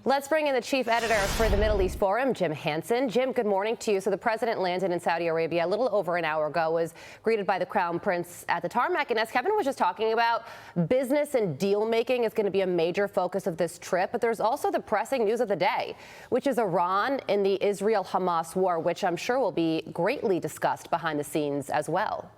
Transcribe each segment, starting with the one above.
Let's bring in the chief editor for the Middle East Forum, Jim Hanson. Jim, good morning to you. So the president landed in Saudi Arabia a little over an hour ago, was greeted by the crown prince at the tarmac. And as Kevin was just talking about, business and deal making is going to be a major focus of this trip. But there's also the pressing news of the day, which is Iran in the Israel-Hamas war, which I'm sure will be greatly discussed behind the scenes as well.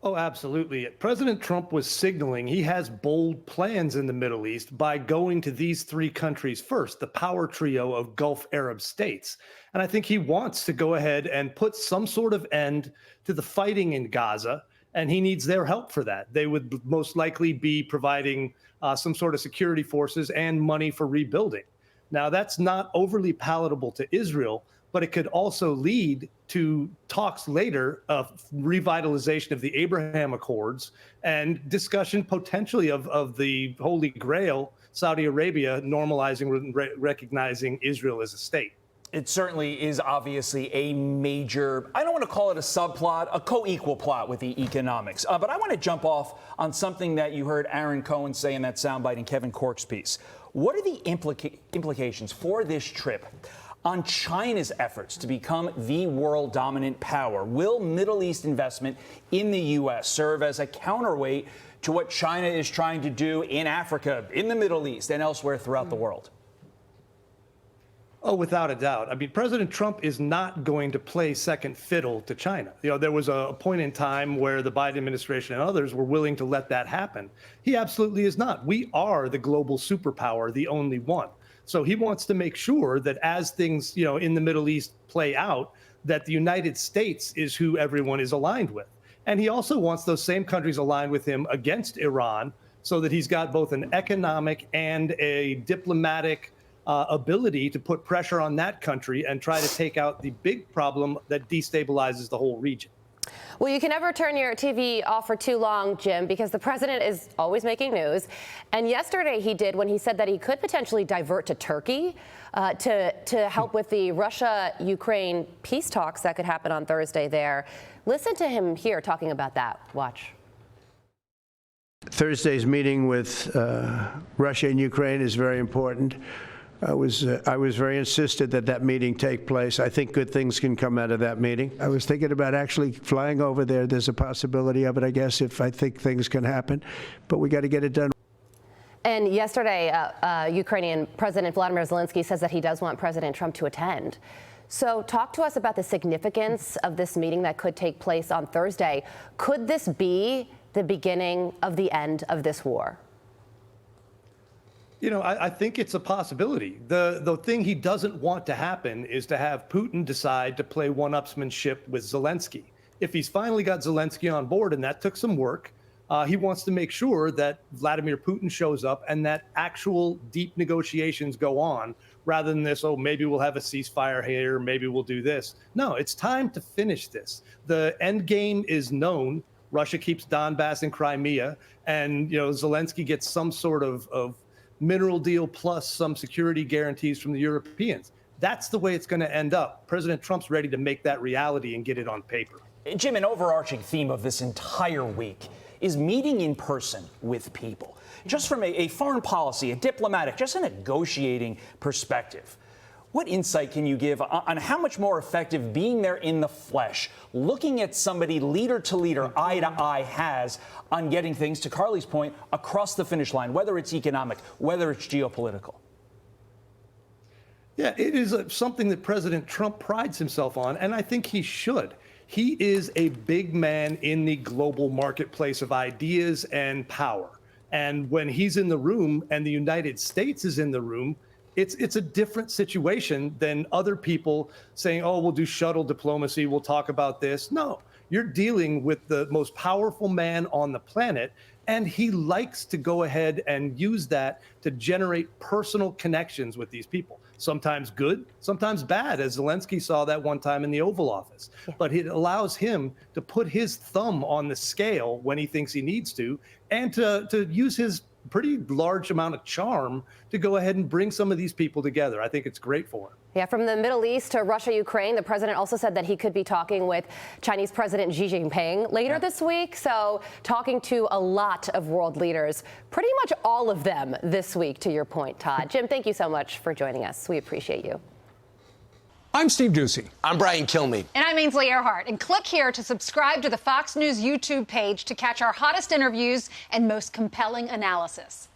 Oh, absolutely. President Trump was signaling he has bold plans in the Middle East by going to these three countries first, the power trio of Gulf Arab states. And I think he wants to go ahead and put some sort of end to the fighting in Gaza, and he needs their help for that. They would most likely be providing some sort of security forces and money for rebuilding. Now, that's not overly palatable to Israel, but it could also lead to talks later of revitalization of the Abraham Accords and discussion potentially of the Holy Grail, Saudi Arabia normalizing, recognizing Israel as a state. It certainly is obviously a major, I don't want to call it a subplot, a co-equal plot with the economics. But I want to jump off on something that you heard Aaron Cohen say in that soundbite in Kevin Corke's piece. What are the implications for this trip on China's efforts to become the world dominant power? Will Middle East investment in the U.S. serve as a counterweight to what China is trying to do in Africa, in the Middle East, and elsewhere throughout the world? Oh, without a doubt. I mean, President Trump is not going to play second fiddle to China. You know, there was a point in time where the Biden administration and others were willing to let that happen. He absolutely is not. We are the global superpower, the only one. So he wants to make sure that as things, you know, in the Middle East play out, that the United States is who everyone is aligned with. And he also wants those same countries aligned with him against Iran so that he's got both an economic and a diplomatic ability to put pressure on that country and try to take out the big problem that destabilizes the whole region. Well, you can never turn your TV off for too long, Jim, because the president is always making news. And yesterday he did when he said that he could potentially divert to Turkey to help with the Russia-Ukraine peace talks that could happen on Thursday there. Listen to him here talking about that. Watch. Thursday's meeting with Russia and Ukraine is very important. I was very insistent that that meeting take place. I think good things can come out of that meeting. I was thinking about actually flying over there. There's a possibility of it, I guess, if I think things can happen. But we got to get it done. And yesterday, Ukrainian President Vladimir Zelensky says that he does want President Trump to attend. So talk to us about the significance of this meeting that could take place on Thursday. Could this be the beginning of the end of this war? You know, I think it's a possibility. The thing he doesn't want to happen is to have Putin decide to play one-upsmanship with Zelensky. If he's finally got Zelensky on board, and that took some work, he wants to make sure that Vladimir Putin shows up and that actual deep negotiations go on rather than this, oh, maybe we'll have a ceasefire here, maybe we'll do this. No, it's time to finish this. The end game is known. Russia keeps Donbass and Crimea, and, you know, Zelensky gets some sort of mineral deal plus some security guarantees from the Europeans. That's the way it's going to end up. President Trump's ready to make that reality and get it on paper. Jim, an overarching theme of this entire week is meeting in person with people, just from a foreign policy, a diplomatic, just a negotiating perspective. What insight can you give on how much more effective being there in the flesh, looking at somebody leader to leader, eye to eye, has on getting things, to Carly's point, across the finish line, whether it's economic, whether it's geopolitical? Yeah, it is something that President Trump prides himself on, and I think he should. He is a big man in the global marketplace of ideas and power. And when he's in the room and the United States is in the room, it's a different situation than other people saying, oh, we'll do shuttle diplomacy, we'll talk about this. No, you're dealing with the most powerful man on the planet, and he likes to go ahead and use that to generate personal connections with these people. Sometimes good, sometimes bad, as Zelensky saw that one time in the Oval Office. Yeah. But it allows him to put his thumb on the scale when he thinks he needs to, and to use his pretty large amount of charm to go ahead and bring some of these people together. I think it's great for him. Yeah, from the Middle East to Russia, Ukraine, the president also said that he could be talking with Chinese President Xi Jinping later this week. So talking to a lot of world leaders, pretty much all of them this week, to your point, Todd. Jim, thank you so much for joining us. We appreciate you. I'm Steve Ducey. I'm Brian Kilmeade. And I'm Ainsley Earhart. And click here to subscribe to the Fox News YouTube page to catch our hottest interviews and most compelling analysis.